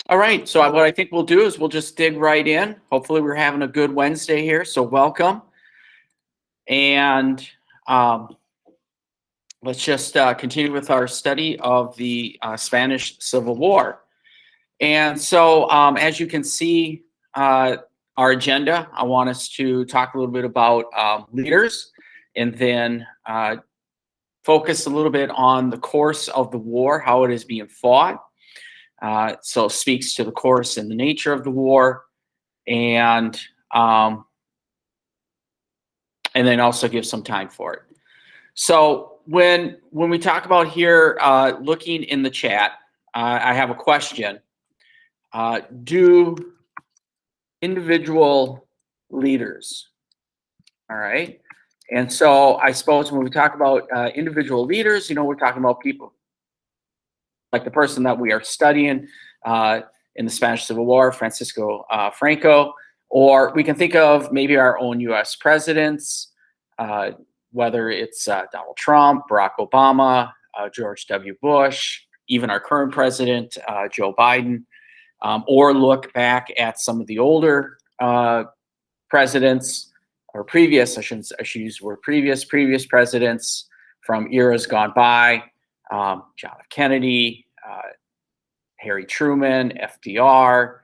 All right. So what I think we'll do is we'll just dig right in. Hopefully, we're having a good Wednesday here. So welcome, and um, let's just continue with our study of the Spanish Civil War. And so, as you can see, our agenda, I want us to talk a little bit about leaders, and then focus a little bit on the course of the war, how it is being fought. So it speaks to the course and the nature of the war, and then also give some time for it. So when we talk about here, looking in the chat, I have a question. Do individual leaders, all right? And so I suppose when we talk about individual leaders, we're talking about people like the person that we are studying in the Spanish Civil War, Francisco Franco, or we can think of maybe our own U.S. presidents, whether it's Donald Trump, Barack Obama, George W. Bush, even our current president, Joe Biden, or look back at some of the older presidents or previous, I should use the word previous presidents from eras gone by, John F. Kennedy, Harry Truman, FDR,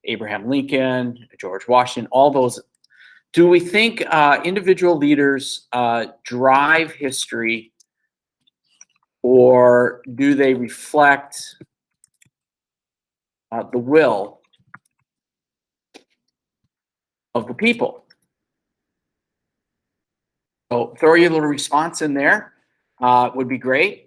Abraham Lincoln, George Washington, all those. Do we think individual leaders drive history, or do they reflect the will of the people? So throw your little response in there, would be great.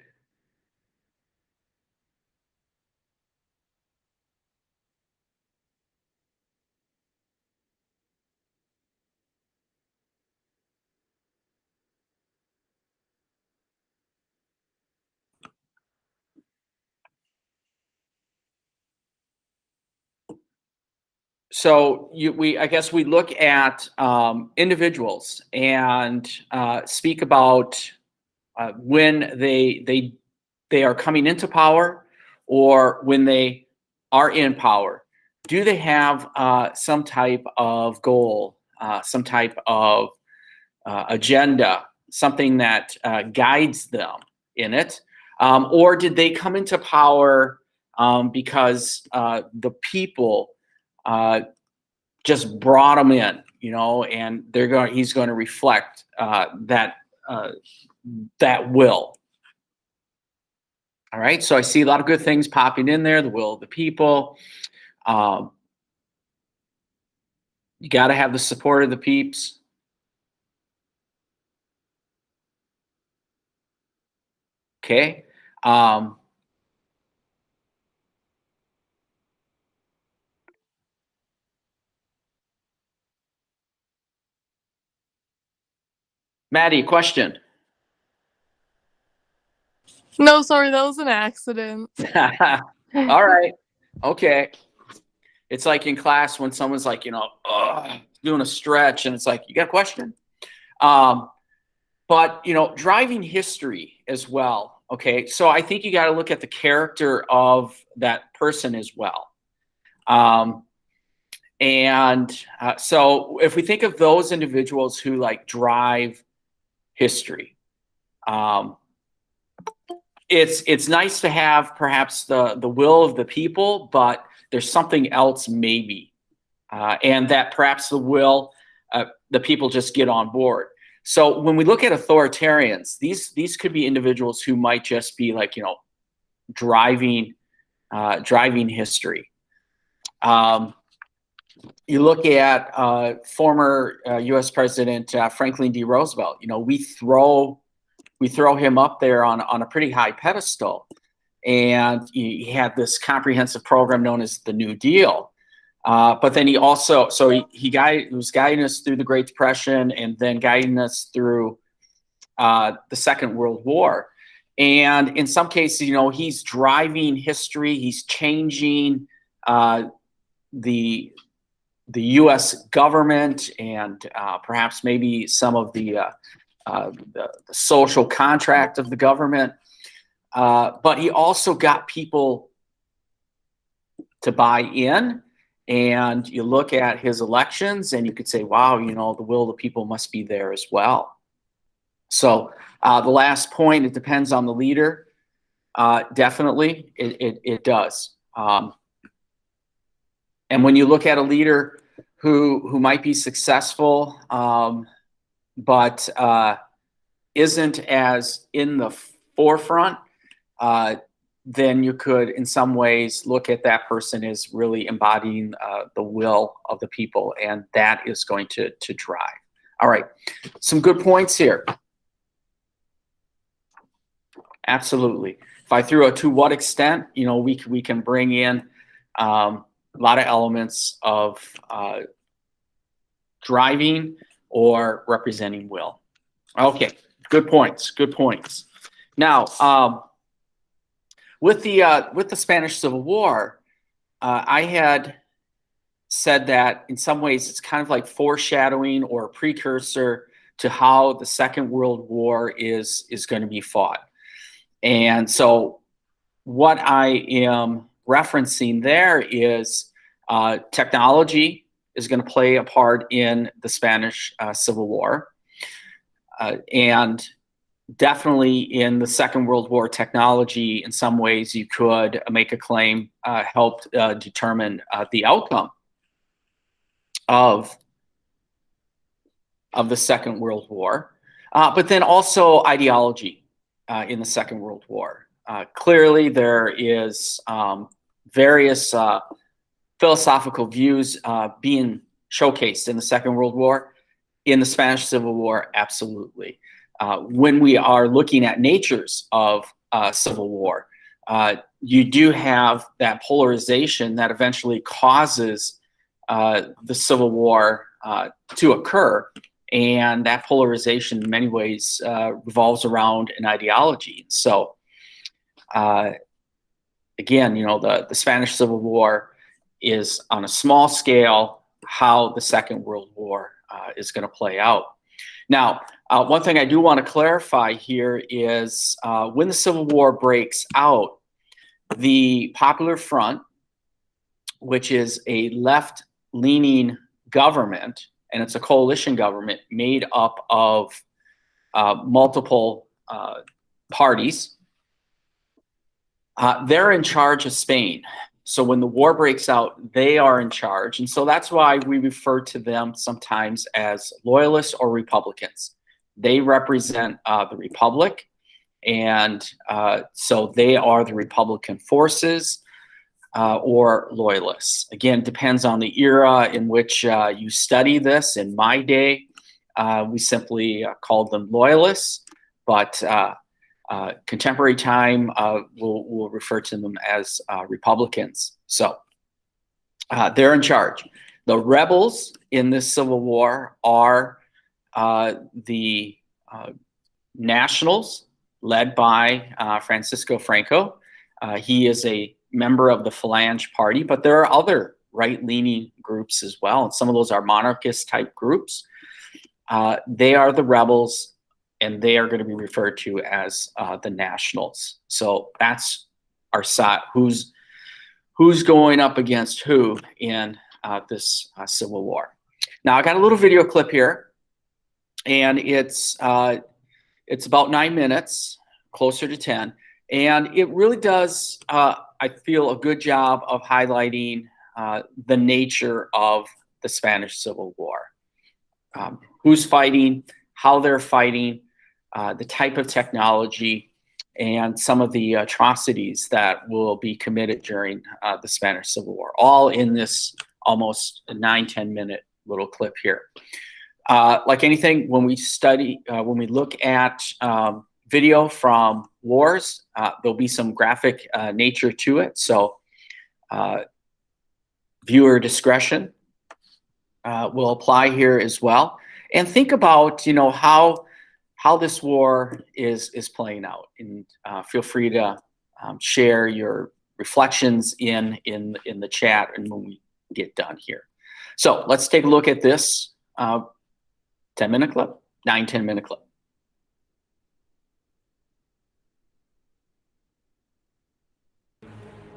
So I guess we look at individuals and speak about when they are coming into power, or when they are in power. Do they have some type of goal, some type of agenda, something that guides them in it? Or did they come into power because the people just brought them in, and he's going to reflect that will. All right, so I see a lot of good things popping in there. The will of the people. You got to have the support of the peeps. Okay. Maddie, question. No, sorry, that was an accident. All right. Okay. It's like in class when someone's like, doing a stretch, and it's like, you got a question? But, driving history as well. Okay. So I think you got to look at the character of that person as well. So if we think of those individuals who drive history, it's nice to have perhaps the will of the people, but there's something else maybe, and that perhaps the people just get on board. So when we look at authoritarians, these could be individuals who might just be driving history. You look at former U.S. President Franklin D. Roosevelt. We throw him up there on a pretty high pedestal, and he had this comprehensive program known as the New Deal. But then he also, he was guiding us through the Great Depression, and then guiding us through the Second World War. And in some cases, he's driving history. He's changing the U.S. government, and perhaps maybe some of the social contract of the government. But he also got people to buy in, and you look at his elections and you could say, wow, you know, the will of the people must be there as well. So the last point, it depends on the leader. Definitely, it does. And when you look at a leader who might be successful, but isn't as in the forefront, then you could, in some ways, look at that person as really embodying the will of the people, and that is going to drive. All right, some good points here. Absolutely. If I threw a to what extent, you know, we can bring in a lot of elements of driving or representing will. Okay, good points. Good points. Now, with the Spanish Civil War, I had said that in some ways it's kind of like foreshadowing or a precursor to how the Second World War is going to be fought. And so what I am referencing there is technology is going to play a part in the Spanish Civil War. And definitely in the Second World War, technology, in some ways, you could make a claim, helped determine the outcome of the Second World War. But then also ideology in the Second World War. Clearly, there is various philosophical views being showcased in the Second World War. In the Spanish Civil War, absolutely. When we are looking at natures of civil war, you do have that polarization that eventually causes the Civil War to occur. And that polarization in many ways revolves around an ideology. So again, you know, the Spanish Civil War is on a small scale how the Second World War is going to play out. Now, one thing I do want to clarify here is when the Civil War breaks out, the Popular Front, which is a left-leaning government, and it's a coalition government made up of multiple parties, they're in charge of Spain. So when the war breaks out, they are in charge. And so that's why we refer to them sometimes as loyalists or Republicans. They represent the Republic. And so they are the Republican forces or loyalists. Again, depends on the era in which you study this. In my day, we simply called them loyalists, but contemporary time, we'll refer to them as Republicans. So they're in charge. The rebels in this Civil War are the Nationals, led by Francisco Franco. He is a member of the Falange Party, but there are other right-leaning groups as well, and some of those are monarchist-type groups. They are the rebels, and they are going to be referred to as the Nationals. So that's our side. Who's going up against who in this Civil War? Now I got a little video clip here, and it's about 9 minutes, closer to 10, and it really does, I feel, a good job of highlighting the nature of the Spanish Civil War. Who's fighting, how they're fighting, the type of technology, and some of the atrocities that will be committed during the Spanish Civil War, all in this almost 9-10 minute little clip here. Like anything, when we study, when we look at video from wars, there'll be some graphic nature to it. So viewer discretion will apply here as well. And think about, you know, how this war is playing out, and feel free to share your reflections in the chat and when we get done here. So let's take a look at this 10-minute clip, 9-10-minute clip.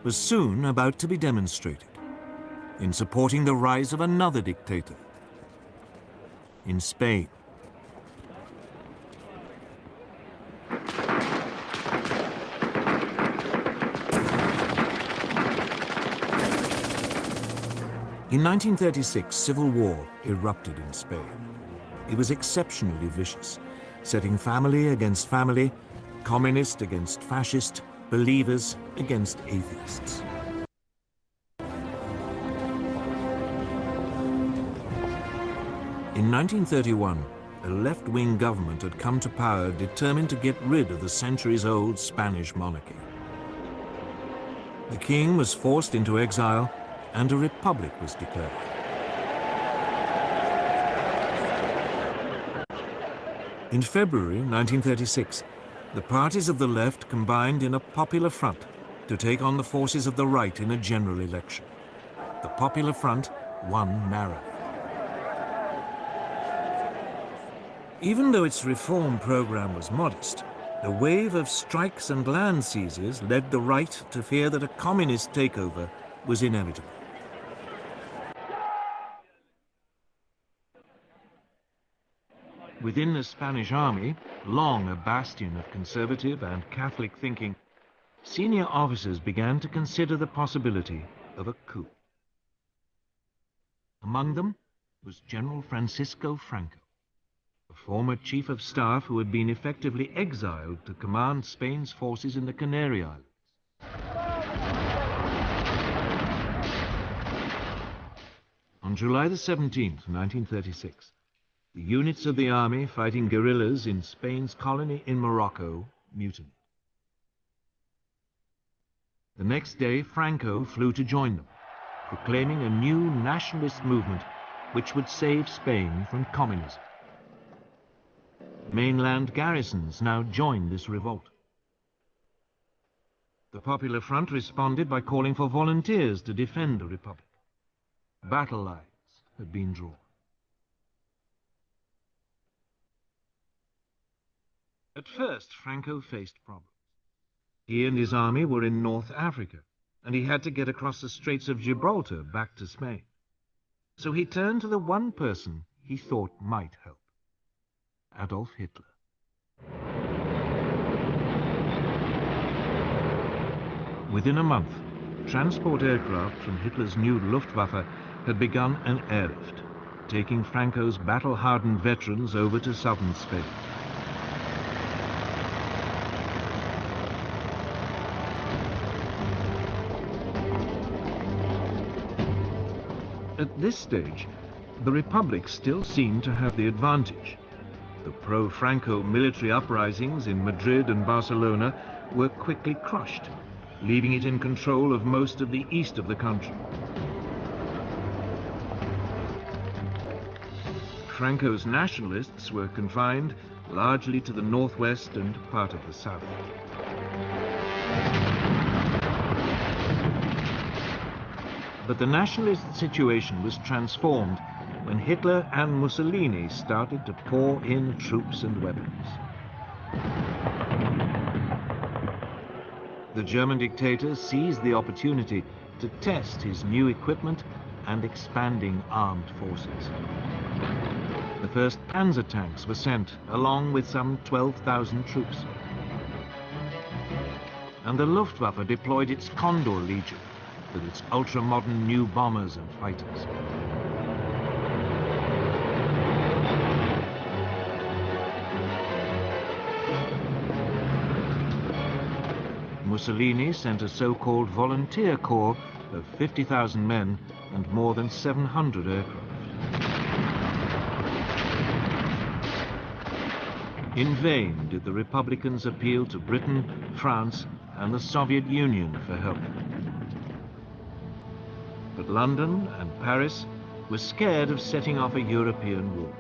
was soon about to be demonstrated in supporting the rise of another dictator in Spain. In 1936, civil war erupted in Spain. It was exceptionally vicious, setting family against family, communist against fascist, believers against atheists. In 1931, a left-wing government had come to power determined to get rid of the centuries-old Spanish monarchy. The king was forced into exile, and a republic was declared. In February 1936, the parties of the left combined in a popular front to take on the forces of the right in a general election. The Popular Front won narrowly. Even though its reform program was modest, the wave of strikes and land seizures led the right to fear that a communist takeover was inevitable. Within the Spanish army, long a bastion of conservative and Catholic thinking, senior officers began to consider the possibility of a coup. Among them was General Francisco Franco, a former chief of staff who had been effectively exiled to command Spain's forces in the Canary Islands. On July the 17th, 1936, the units of the army fighting guerrillas in Spain's colony in Morocco mutinied. The next day, Franco flew to join them, proclaiming a new nationalist movement which would save Spain from communism. Mainland garrisons now joined this revolt. The Popular Front responded by calling for volunteers to defend the Republic. Battle lines had been drawn. At first, Franco faced problems. He and his army were in North Africa, and he had to get across the Straits of Gibraltar back to Spain. So he turned to the one person he thought might help: Adolf Hitler. Within a month, transport aircraft from Hitler's new Luftwaffe had begun an airlift, taking Franco's battle-hardened veterans over to southern Spain. At this stage, the Republic still seemed to have the advantage. The pro-Franco military uprisings in Madrid and Barcelona were quickly crushed, leaving it in control of most of the east of the country. Franco's nationalists were confined largely to the northwest and part of the south. But the nationalist situation was transformed when Hitler and Mussolini started to pour in troops and weapons. The German dictator seized the opportunity to test his new equipment and expanding armed forces. The first Panzer tanks were sent, along with some 12,000 troops. And the Luftwaffe deployed its Condor Legion, with its ultra-modern new bombers and fighters. Mussolini sent a so-called volunteer corps of 50,000 men and more than 700 aircraft. In vain did the Republicans appeal to Britain, France, and the Soviet Union for help. But London and Paris were scared of setting off a European war.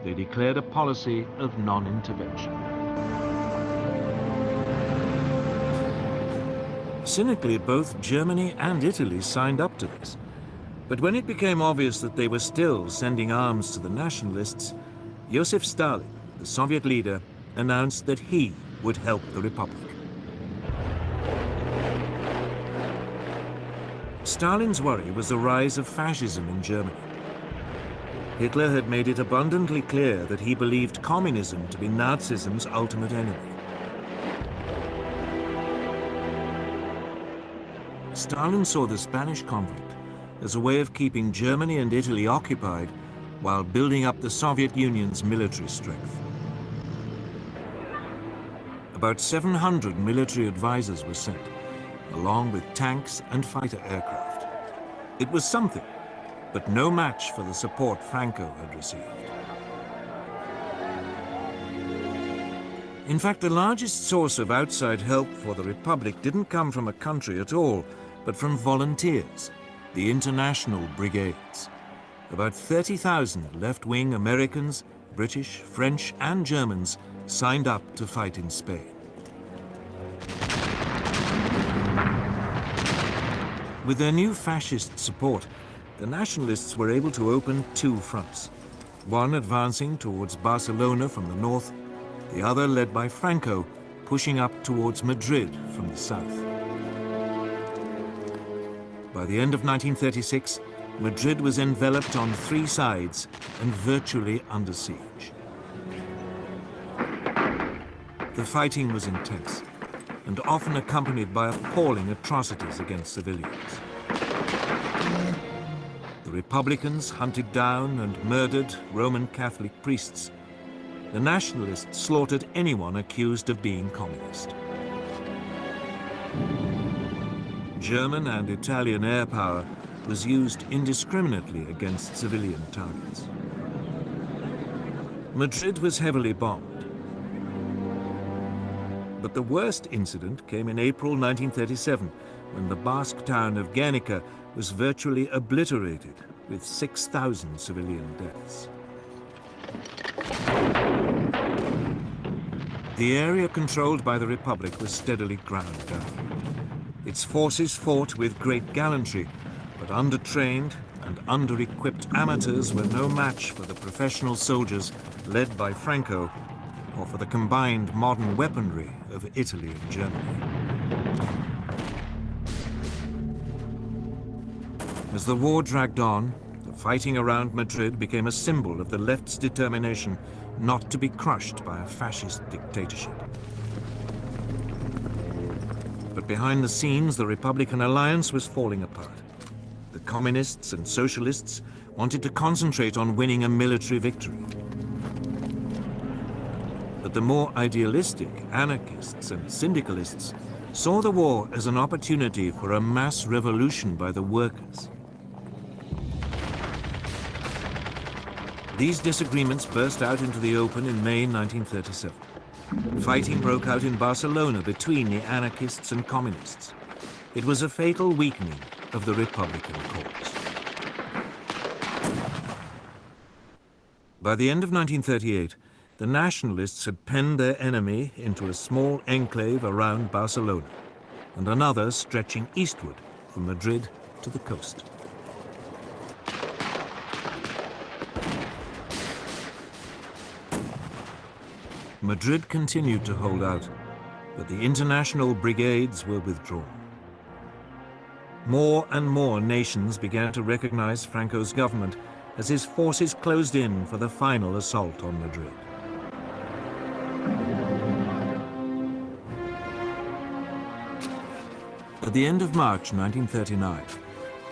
They declared a policy of non-intervention. Cynically, both Germany and Italy signed up to this. But when it became obvious that they were still sending arms to the nationalists, Joseph Stalin, the Soviet leader, announced that he would help the Republic. Stalin's worry was the rise of fascism in Germany. Hitler had made it abundantly clear that he believed communism to be Nazism's ultimate enemy. Stalin saw the Spanish conflict as a way of keeping Germany and Italy occupied while building up the Soviet Union's military strength. About 700 military advisors were sent, along with tanks and fighter aircraft. It was something, but no match for the support Franco had received. In fact, the largest source of outside help for the Republic didn't come from a country at all, but from volunteers, the International Brigades. About 30,000 left-wing Americans, British, French, and Germans signed up to fight in Spain. With their new fascist support, the nationalists were able to open two fronts, one advancing towards Barcelona from the north, the other led by Franco, pushing up towards Madrid from the south. By the end of 1936, Madrid was enveloped on three sides and virtually under siege. The fighting was intense and often accompanied by appalling atrocities against civilians. The Republicans hunted down and murdered Roman Catholic priests. The nationalists slaughtered anyone accused of being communist. German and Italian air power was used indiscriminately against civilian targets. Madrid was heavily bombed. But the worst incident came in April 1937, when the Basque town of Guernica was virtually obliterated, with 6,000 civilian deaths. The area controlled by the Republic was steadily ground down. Its forces fought with great gallantry, but under-trained and under-equipped amateurs were no match for the professional soldiers led by Franco, or for the combined modern weaponry of Italy and Germany. As the war dragged on, the fighting around Madrid became a symbol of the left's determination not to be crushed by a fascist dictatorship. But behind the scenes, the Republican alliance was falling apart. The communists and socialists wanted to concentrate on winning a military victory. But the more idealistic anarchists and syndicalists saw the war as an opportunity for a mass revolution by the workers. These disagreements burst out into the open in May 1937. Fighting broke out in Barcelona between the anarchists and communists. It was a fatal weakening of the Republican cause. By the end of 1938, the nationalists had penned their enemy into a small enclave around Barcelona, and another stretching eastward from Madrid to the coast. Madrid continued to hold out, but the international brigades were withdrawn. More and more nations began to recognize Franco's government as his forces closed in for the final assault on Madrid. At the end of March 1939,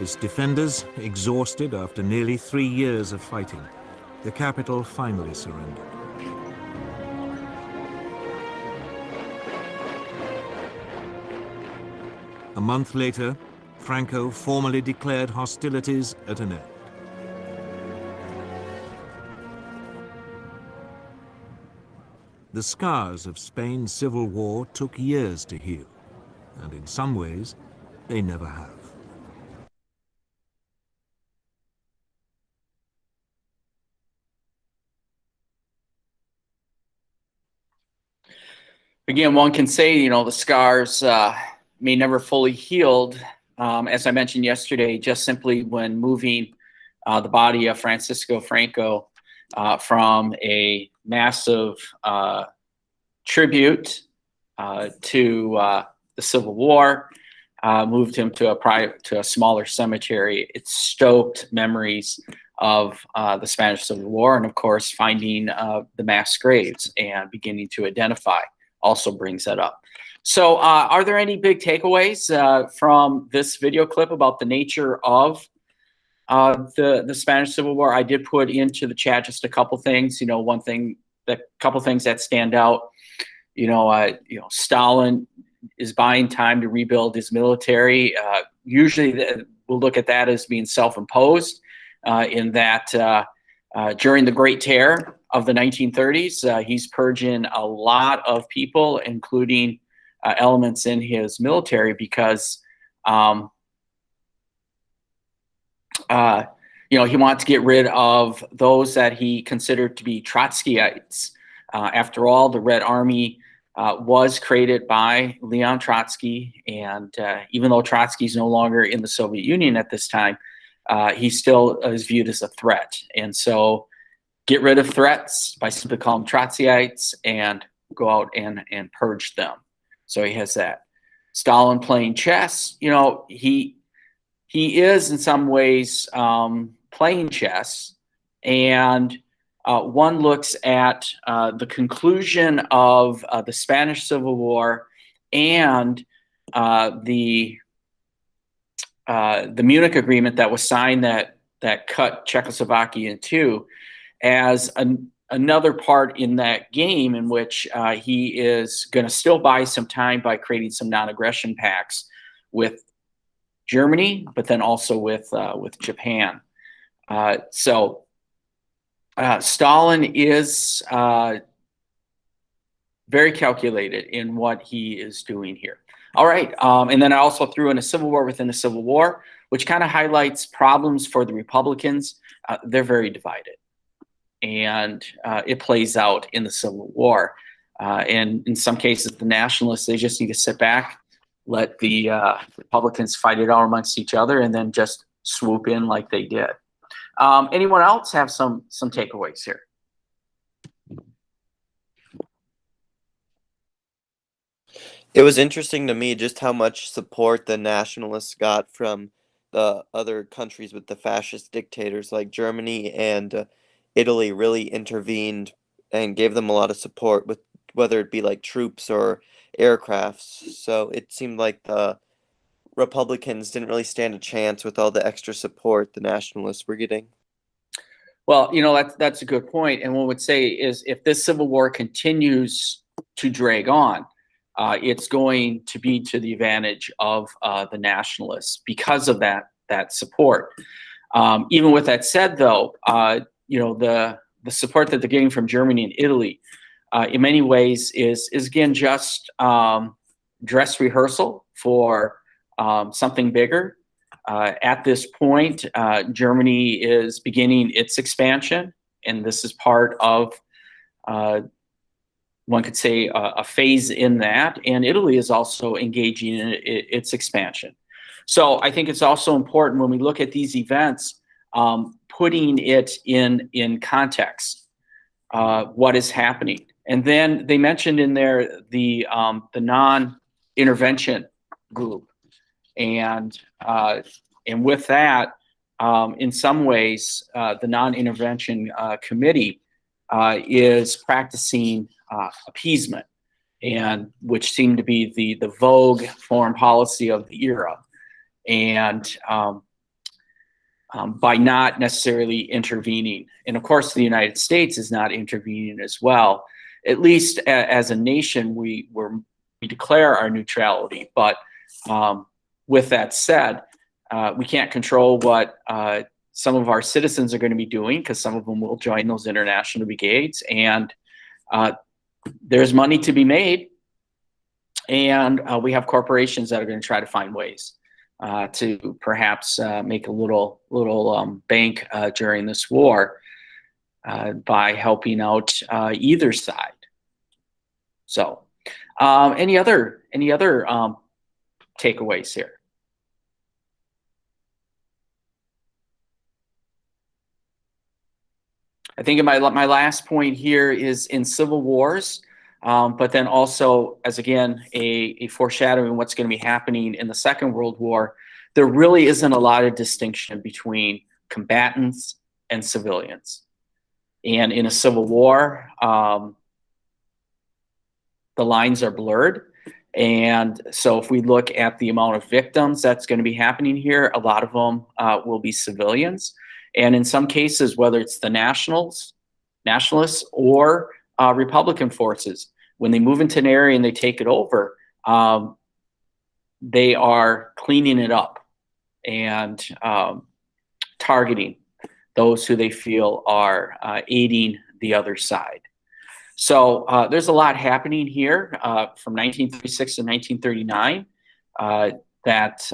its defenders, exhausted after nearly 3 years of fighting, the capital finally surrendered. A month later, Franco formally declared hostilities at an end. The scars of Spain's civil war took years to heal, and in some ways, they never have. Again, one can say, the scars may never fully healed. As I mentioned yesterday, just simply when moving the body of Francisco Franco from a massive tribute to the Civil War moved him to a smaller cemetery. It stoked memories of the Spanish Civil War, and of course, finding the mass graves and beginning to identify also brings that up. So, are there any big takeaways from this video clip about the nature of the Spanish Civil War? I did put into the chat just a couple things. Couple things that stand out. Stalin is buying time to rebuild his military. Usually, we'll look at that as being self-imposed. In that, during the Great Terror of the 1930s, he's purging a lot of people, including elements in his military, because he wants to get rid of those that he considered to be Trotskyites. After all, the Red Army was created by Leon Trotsky, and even though Trotsky is no longer in the Soviet Union at this time, he still is viewed as a threat. And so get rid of threats by simply calling them Trotskyites and go out and purge them. So he has that. Stalin playing chess, he is in some ways playing chess, and one looks at the conclusion of the Spanish Civil War and the Munich Agreement that was signed that cut Czechoslovakia in two as another part in that game in which he is going to still buy some time by creating some non-aggression pacts with Germany, but then also with Japan. Stalin is very calculated in what he is doing here. All right, and then I also threw in a civil war within a civil war, which kind of highlights problems for the Republicans. They're very divided, and it plays out in the Civil War. And in some cases, the nationalists, they just need to sit back, let the Republicans fight it out amongst each other, and then just swoop in like they did. Anyone else have some takeaways here? It was interesting to me just how much support the nationalists got from the other countries with the fascist dictators, like Germany and Italy really intervened and gave them a lot of support, with whether it be like troops or aircrafts. So it seemed like the Republicans didn't really stand a chance with all the extra support the nationalists were getting. Well, that's a good point. And one would say is if this Civil War continues to drag on, it's going to be to the advantage of the nationalists because of that support. Even with that said, though, the support that they're getting from Germany and Italy, in many ways, is again just dress rehearsal for something bigger. At this point, Germany is beginning its expansion, and this is part of one could say a phase in that, and Italy is also engaging in its expansion. So I think it's also important when we look at these events, putting it in context, what is happening. And then they mentioned in there the non-intervention group, and with that, in some ways, the non-intervention committee is practicing appeasement, and which seemed to be the vogue foreign policy of the era, and by not necessarily intervening. And of course, the United States is not intervening as well. At least as a nation, we declare our neutrality. But with that said, we can't control what some of our citizens are going to be doing, because some of them will join those international brigades, and there's money to be made, and we have corporations that are going to try to find ways to perhaps make a little bank during this war by helping out either side. So, any other takeaways here? I think my last point here is in civil wars, but then also as, again, a foreshadowing what's going to be happening in the Second World War. There really isn't a lot of distinction between combatants and civilians. And in a civil war, the lines are blurred. And so if we look at the amount of victims that's going to be happening here, a lot of them will be civilians. And in some cases, whether it's the nationalists or Republican forces, when they move into an area and they take it over, they are cleaning it up and targeting those who they feel are aiding the other side. So there's a lot happening here from 1936 to 1939 that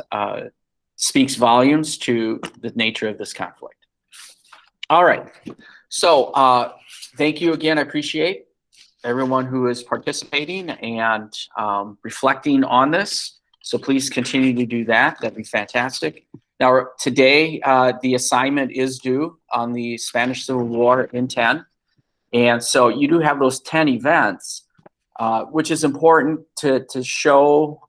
speaks volumes to the nature of this conflict. All right. So thank you again. I appreciate everyone who is participating and reflecting on this. So please continue to do that. That'd be fantastic. Now, today, the assignment is due on the Spanish Civil War in 10. And so you do have those 10 events, which is important to show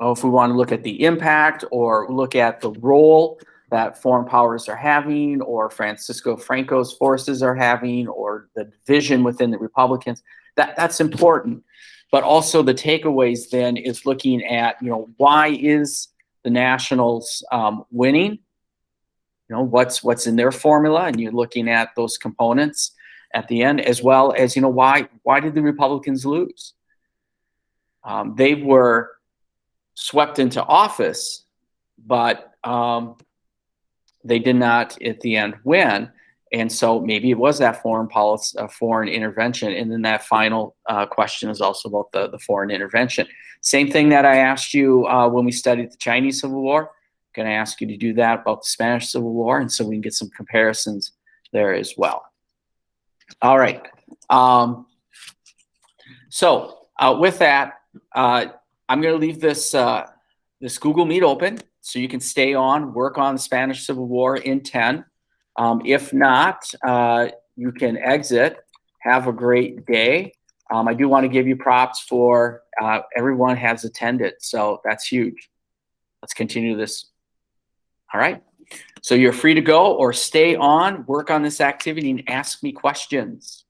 if we want to look at the impact or look at the role that foreign powers are having, or Francisco Franco's forces are having, or the division within the Republicans, that's important. But also the takeaways then is looking at, why is the Nationals winning? What's in their formula, and you're looking at those components at the end, as well as, why did the Republicans lose? They were swept into office, but they did not at the end win. And so maybe it was that foreign policy, foreign intervention. And then that final question is also about the foreign intervention. Same thing that I asked you when we studied the Chinese Civil War. Going to ask you to do that about the Spanish Civil War, and so we can get some comparisons there as well. All right. So with that, I'm going to leave this this Google Meet open so you can stay on, work on the Spanish Civil War in 10. If not, you can exit. Have a great day. I do want to give you props for everyone has attended, so that's huge. Let's continue this. All right. So you're free to go or stay on, work on this activity, and ask me questions.